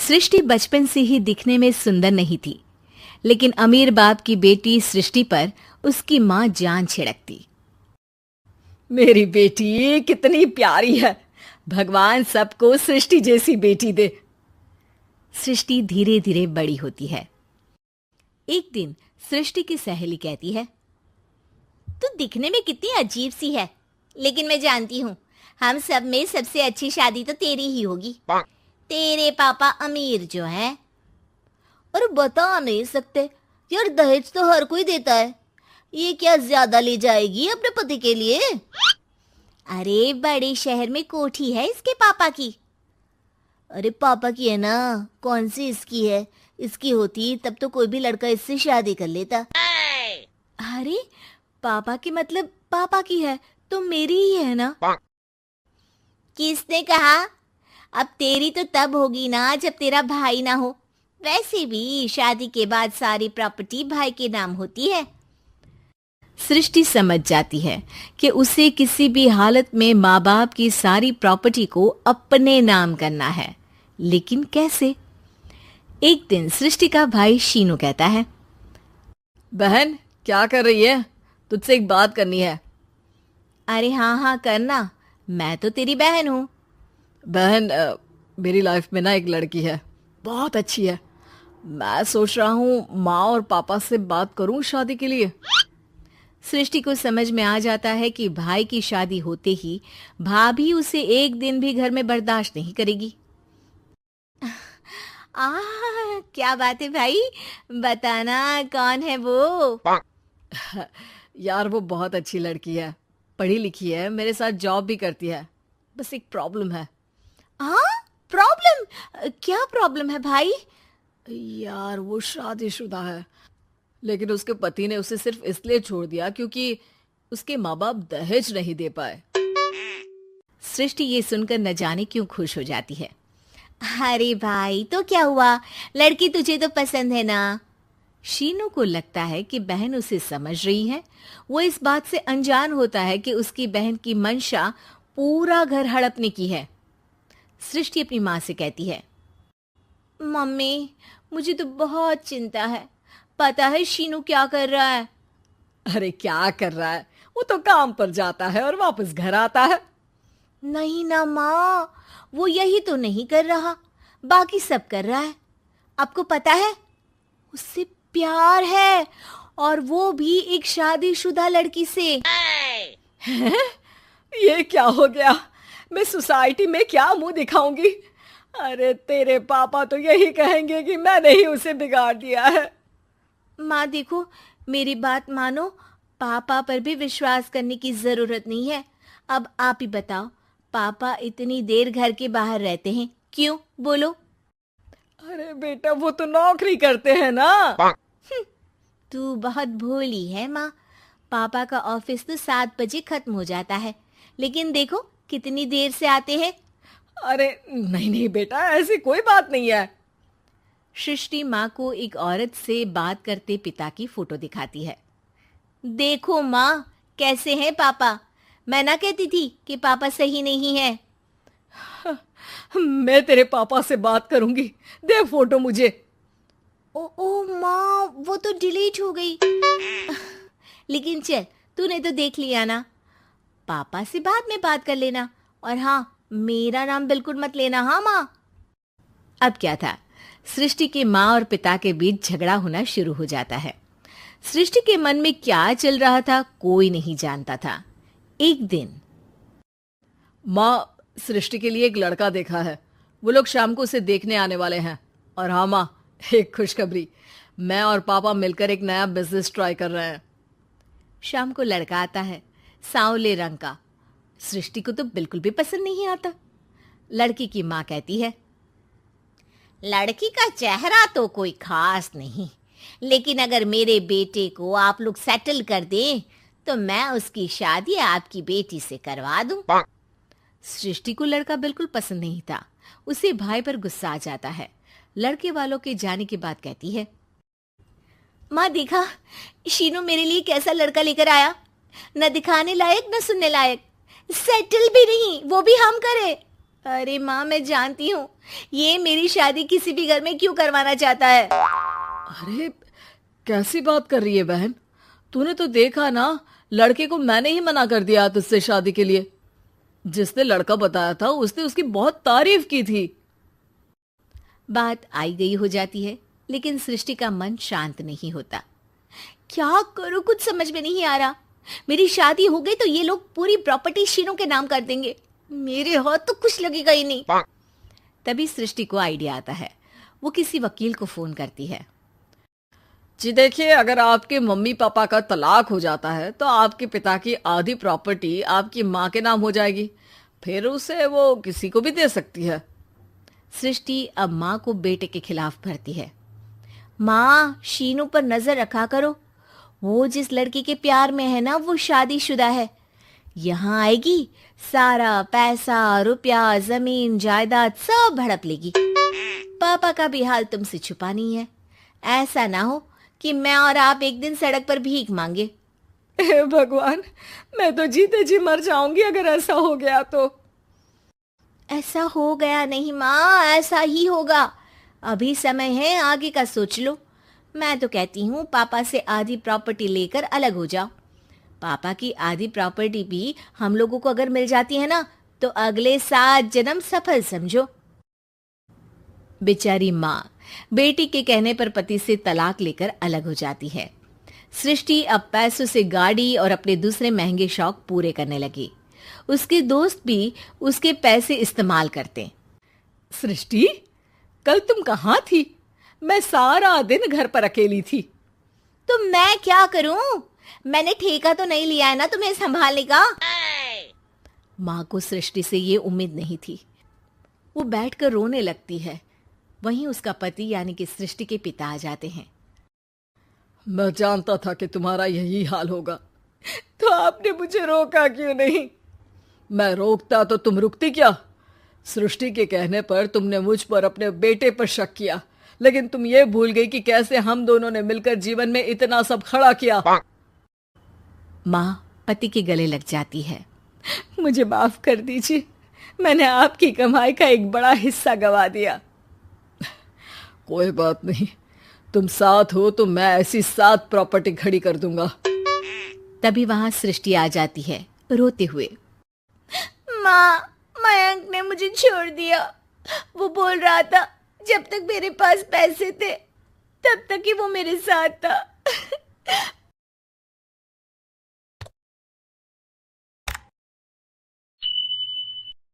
सृष्टि बचपन से ही दिखने में सुंदर नहीं थी, लेकिन अमीर बाप की बेटी सृष्टि पर उसकी माँ जान छिड़कती। मेरी बेटी कितनी प्यारी है, भगवान सबको सृष्टि जैसी बेटी दे। सृष्टि धीरे धीरे बड़ी होती है। एक दिन सृष्टि की सहेली कहती है, तू दिखने में कितनी अजीब सी है, लेकिन मैं जानती हूँ हम सब में सबसे अच्छी शादी तो तेरी ही होगी। तेरे पापा अमीर जो हैं। और बता नहीं सकते यार, दहेज तो हर कोई देता है, ये क्या ज्यादा ले जाएगी अपने पति के लिए? अरे बड़े शहर में कोठी है इसके पापा की। अरे पापा की है ना, कौन सी इसकी है? इसकी होती तब तो कोई भी लड़का इससे शादी कर लेता। अरे पापा की मतलब पापा की है तो मेरी ही है ना? किसने कहा? अब तेरी तो तब होगी ना जब तेरा भाई ना हो। वैसे भी शादी के बाद सारी प्रॉपर्टी भाई के नाम होती है। सृष्टि समझ जाती है कि उसे किसी भी हालत में माँ बाप की सारी प्रॉपर्टी को अपने नाम करना है, लेकिन कैसे? एक दिन सृष्टि का भाई शीनू कहता है, बहन क्या कर रही है? तुझसे एक बात करनी है। अरे हाँ हाँ करना, मैं तो तेरी बहन हूँ। बहन मेरी लाइफ में ना एक लड़की है, बहुत अच्छी है। मैं सोच रहा हूँ माँ और पापा से बात करूँ शादी के लिए। सृष्टि को समझ में आ जाता है कि भाई की शादी होते ही भाभी उसे एक दिन भी घर में बर्दाश्त नहीं करेगी। क्या बात है भाई, बताना कौन है वो? यार वो बहुत अच्छी लड़की है, पढ़ी लिखी है, मेरे साथ जॉब भी करती है। बस एक प्रॉब्लम है। प्रॉब्लम? क्या प्रॉब्लम है भाई? यार वो शादीशुदा है, लेकिन उसके पति ने उसे सिर्फ इसलिए छोड़ दिया क्योंकि उसके माँ बाप दहेज नहीं दे पाए। सृष्टि ये सुनकर न जाने क्यों खुश हो जाती है। अरे भाई तो क्या हुआ, लड़की तुझे तो पसंद है ना? शीनू को लगता है कि बहन उसे समझ रही है। वो इस बात से अनजान होता है कि उसकी बहन की मंशा पूरा घर हड़पने की है। सृष्टि अपनी माँ से कहती है, मम्मी मुझे तो बहुत चिंता है। पता है शीनू क्या कर रहा है? अरे क्या कर रहा है? वो तो काम पर जाता है और वापस घर आता है। नहीं ना माँ, वो यही तो नहीं कर रहा, बाकी सब कर रहा है। आपको पता है उससे प्यार है, और वो भी एक शादीशुदा लड़की से। ये क्या हो गया? मैं सोसाइटी में क्या मुंह दिखाऊंगी? अरे तेरे पापा तो यही कहेंगे कि मैंने ही उसे बिगाड़ दिया है। माँ देखो, मेरी बात मानो, पापा पर भी विश्वास करने की जरूरत नहीं है। अब आप ही बताओ, पापा इतनी देर घर के बाहर रहते हैं क्यों? बोलो। अरे बेटा वो तो नौकरी करते हैं ना। तू बहुत भोली है माँ। पापा का ऑफिस तो 7 बजे खत्म हो जाता है, लेकिन देखो कितनी देर से आते हैं। अरे नहीं नहीं बेटा, ऐसी कोई बात नहीं है। सृष्टि माँ को एक औरत से बात करते पिता की फोटो दिखाती है। देखो माँ, कैसे हैं पापा? मैं ना कहती थी कि पापा सही नहीं है। मैं तेरे पापा से बात करूंगी, दे फोटो मुझे। ओ माँ, वो तो डिलीट हो गई। लेकिन चल, तूने तो देख लिया ना। पापा से बाद में बात कर लेना, और हाँ, मेरा नाम बिल्कुल मत लेना। हाँ माँ। अब क्या था, सृष्टि के माँ और पिता के बीच झगड़ा होना शुरू हो जाता है। सृष्टि के मन में क्या चल रहा था कोई नहीं जानता था। एक दिन, माँ सृष्टि के लिए एक लड़का देखा है, वो लोग शाम को उसे देखने आने वाले हैं। और हाँ माँ, एक खुशखबरी, मैं और पापा मिलकर एक नया बिजनेस ट्राई कर रहे हैं। शाम को लड़का आता है, सांवले रंग का। सृष्टि को तो बिल्कुल भी पसंद नहीं आता। लड़की की माँ कहती है, लड़की का चेहरा तो कोई खास नहीं, लेकिन अगर मेरे बेटे को आप लोग सेटल कर दें तो मैं उसकी शादी आपकी बेटी से करवा दूं। सृष्टि को लड़का बिल्कुल पसंद नहीं था। उसे भाई पर गुस्सा आ जाता है। लड़के वालों के जाने के बाद कहती है, माँ देखा, शीनू मेरे लिए कैसा लड़का लेकर आया। न दिखाने लायक न सुनने लायक, सेटल भी नहीं, वो भी हम करे। अरे माँ, मैं जानती हूँ ये मेरी शादी किसी भी घर में क्यों करवाना चाहता है। अरे कैसी बात कर रही है बहन, तूने तो देखा ना, लड़के को मैंने ही मना कर दिया तुझसे शादी के लिए। जिसने लड़का बताया था उसने उसकी बहुत तारीफ की थी। बात आई गई हो जाती है, लेकिन सृष्टि का मन शांत नहीं होता। क्या करूं, कुछ समझ में नहीं आ रहा। मेरी शादी हो गई तो ये लोग पूरी प्रॉपर्टी शीनू के नाम कर देंगे, मेरे हाथ तो कुछ लगेगा ही नहीं। तभी सृष्टि को आइडिया आता है। वो किसी वकील को फोन करती है। जी देखिए, अगर आपके मम्मी पापा का तलाक हो जाता है तो आपके पिता की आधी प्रॉपर्टी आपकी माँ के नाम हो जाएगी, फिर उसे वो किसी को भी दे सकती है। सृष्टि अब माँ को बेटे के खिलाफ भरती है। माँ, शीनू पर नजर रखा करो, वो जिस लड़की के प्यार में है ना वो शादीशुदा है। यहाँ आएगी, सारा पैसा रुपया जमीन जायदाद सब हड़प लेगी। पापा का भी हाल तुमसे छुपा नहीं है। ऐसा ना हो कि मैं और आप एक दिन सड़क पर भीख मांगे। हे भगवान, मैं तो जीते जी मर जाऊंगी अगर ऐसा हो गया तो। ऐसा हो गया नहीं माँ, ऐसा ही होगा। अभी समय है, आगे का सोच लो। मैं तो कहती हूँ पापा से आधी प्रॉपर्टी लेकर अलग हो जाओ। पापा की आधी प्रॉपर्टी भी हम लोगों को अगर मिल जाती है ना तो अगले 7 जन्म सफल समझो। बेचारी माँ बेटी के कहने पर पति से तलाक लेकर अलग हो जाती है। सृष्टि अब पैसों से गाड़ी और अपने दूसरे महंगे शौक पूरे करने लगी। उसके दोस्त भी उसके पैसे इस्तेमाल करते। सृष्टि, कल तुम कहाँ थी? मैं सारा दिन घर पर अकेली थी। तो मैं क्या करूं? मैंने ठेका तो नहीं लिया है ना तुम्हें संभालने का। माँ को सृष्टि से ये उम्मीद नहीं थी। वो बैठकर रोने लगती है। वहीं उसका पति यानी कि सृष्टि के पिता आ जाते हैं। मैं जानता था कि तुम्हारा यही हाल होगा, तो आपने मुझे रोका क्यों नहीं? मैं रोकता तो तुम रुकती क्या? सृष्टि के कहने पर तुमने मुझ पर अपने बेटे पर शक किया, लेकिन तुम ये भूल गई कि कैसे हम दोनों ने मिलकर जीवन में इतना सब खड़ा किया। माँ पति के गले लग जाती है। मुझे माफ कर दीजिए, मैंने आपकी कमाई का एक बड़ा हिस्सा गवा दिया। कोई बात नहीं, तुम साथ हो तो मैं ऐसी 7 प्रॉपर्टी खड़ी कर दूंगा। तभी वहां सृष्टि आ जाती है रोते हुए। माँ, मयंक ने मुझे छोड़ दिया। वो बोल रहा था जब तक मेरे पास पैसे थे तब तक ही वो मेरे साथ था।